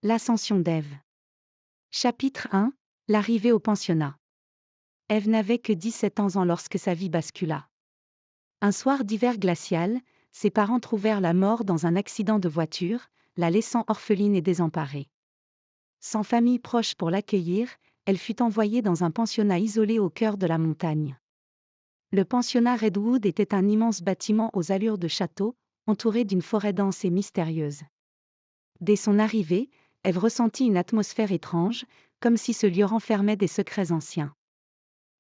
L'ascension d'Ève. Chapitre 1. L'arrivée au pensionnat. Ève n'avait que 17 ans lorsque sa vie bascula. Un soir d'hiver glacial, ses parents trouvèrent la mort dans un accident de voiture, la laissant orpheline et désemparée. Sans famille proche pour l'accueillir, elle fut envoyée dans un pensionnat isolé au cœur de la montagne. Le pensionnat Redwood était un immense bâtiment aux allures de château, entouré d'une forêt dense et mystérieuse. Dès son arrivée, Ève ressentit une atmosphère étrange, comme si ce lieu renfermait des secrets anciens.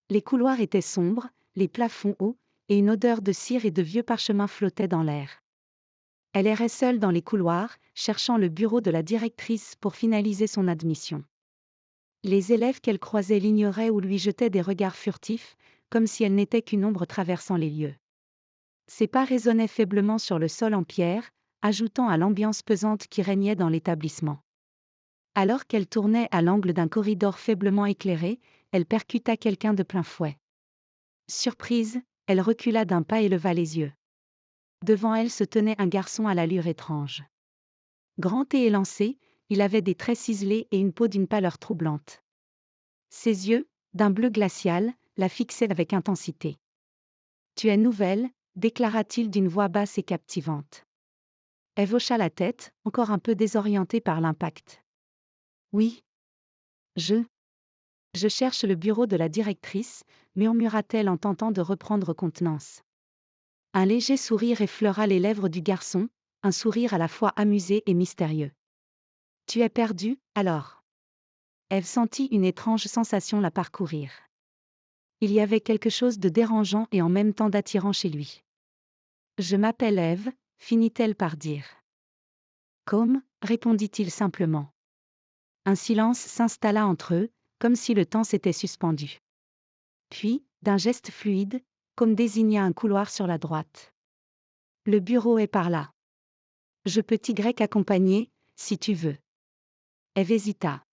Les couloirs étaient sombres, les plafonds hauts, et une odeur de cire et de vieux parchemins flottait dans l'air. Elle errait seule dans les couloirs, cherchant le bureau de la directrice pour finaliser son admission. Les élèves qu'elle croisait l'ignoraient ou lui jetaient des regards furtifs, comme si elle n'était qu'une ombre traversant les lieux. Ses pas résonnaient faiblement sur le sol en pierre, ajoutant à l'ambiance pesante qui régnait dans l'établissement. Alors qu'elle tournait à l'angle d'un corridor faiblement éclairé, elle percuta quelqu'un de plein fouet. Surprise, elle recula d'un pas et leva les yeux. Devant elle se tenait un garçon à l'allure étrange. Grand et élancé, il avait des traits ciselés et une peau d'une pâleur troublante. Ses yeux, d'un bleu glacial, la fixaient avec intensité. « Tu es nouvelle », déclara-t-il d'une voix basse et captivante. Ève hocha la tête, encore un peu désorientée par l'impact. « Oui. Je cherche le bureau de la directrice », murmura-t-elle en tentant de reprendre contenance. Un léger sourire effleura les lèvres du garçon, un sourire à la fois amusé et mystérieux. « Tu es perdue, alors ?» Ève sentit une étrange sensation la parcourir. Il y avait quelque chose de dérangeant et en même temps d'attirant chez lui. « Je m'appelle Ève », finit-elle par dire. « Comme ?» répondit-il simplement. Un silence s'installa entre eux, comme si le temps s'était suspendu. Puis, d'un geste fluide, comme désigna un couloir sur la droite. « Le bureau est par là. Je peux t'y accompagner, si tu veux. » Ève hésita.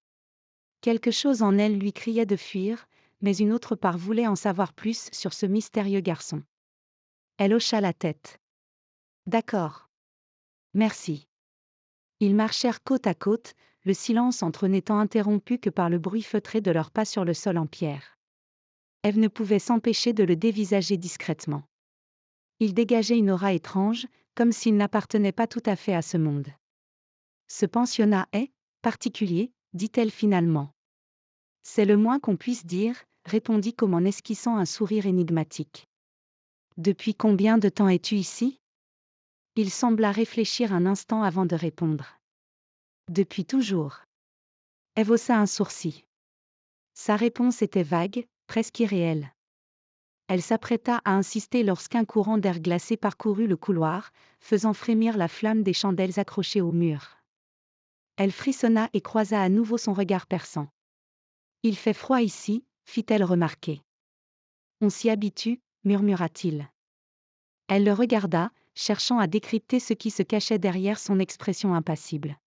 Quelque chose en elle lui criait de fuir, mais une autre part voulait en savoir plus sur ce mystérieux garçon. Elle hocha la tête. « D'accord. Merci. » Ils marchèrent côte à côte, le silence entre eux n'étant interrompu que par le bruit feutré de leurs pas sur le sol en pierre. Ève ne pouvait s'empêcher de le dévisager discrètement. Il dégageait une aura étrange, comme s'il n'appartenait pas tout à fait à ce monde. « Ce pensionnat est particulier », dit-elle finalement. « C'est le moins qu'on puisse dire », répondit comme en esquissant un sourire énigmatique. « Depuis combien de temps es-tu ici ?» Il sembla réfléchir un instant avant de répondre. « Depuis toujours. » Ève haussa un sourcil. Sa réponse était vague, presque irréelle. Elle s'apprêta à insister lorsqu'un courant d'air glacé parcourut le couloir, faisant frémir la flamme des chandelles accrochées au mur. Elle frissonna et croisa à nouveau son regard perçant. « Il fait froid ici », fit-elle remarquer. « On s'y habitue », murmura-t-il. Elle le regarda, cherchant à décrypter ce qui se cachait derrière son expression impassible.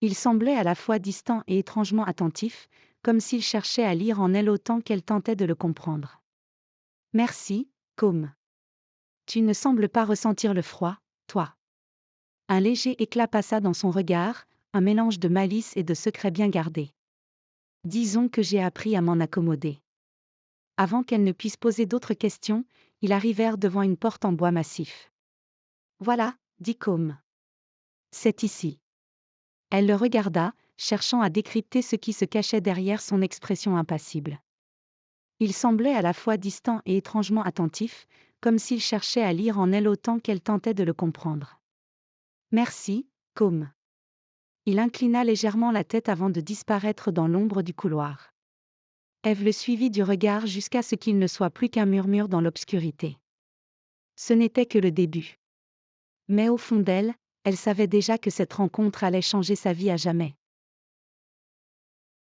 Il semblait à la fois distant et étrangement attentif, comme s'il cherchait à lire en elle autant qu'elle tentait de le comprendre. « Merci, Comme. Tu ne sembles pas ressentir le froid, toi. » Un léger éclat passa dans son regard, un mélange de malice et de secret bien gardé. « Disons que j'ai appris à m'en accommoder. » Avant qu'elle ne puisse poser d'autres questions, ils arrivèrent devant une porte en bois massif. « Voilà, » dit Comme. « C'est ici. » Elle le regarda, cherchant à décrypter ce qui se cachait derrière son expression impassible. Il semblait à la fois distant et étrangement attentif, comme s'il cherchait à lire en elle autant qu'elle tentait de le comprendre. « Merci, Comme. » Il inclina légèrement la tête avant de disparaître dans l'ombre du couloir. Ève le suivit du regard jusqu'à ce qu'il ne soit plus qu'un murmure dans l'obscurité. Ce n'était que le début. Mais au fond d'elle, elle savait déjà que cette rencontre allait changer sa vie à jamais.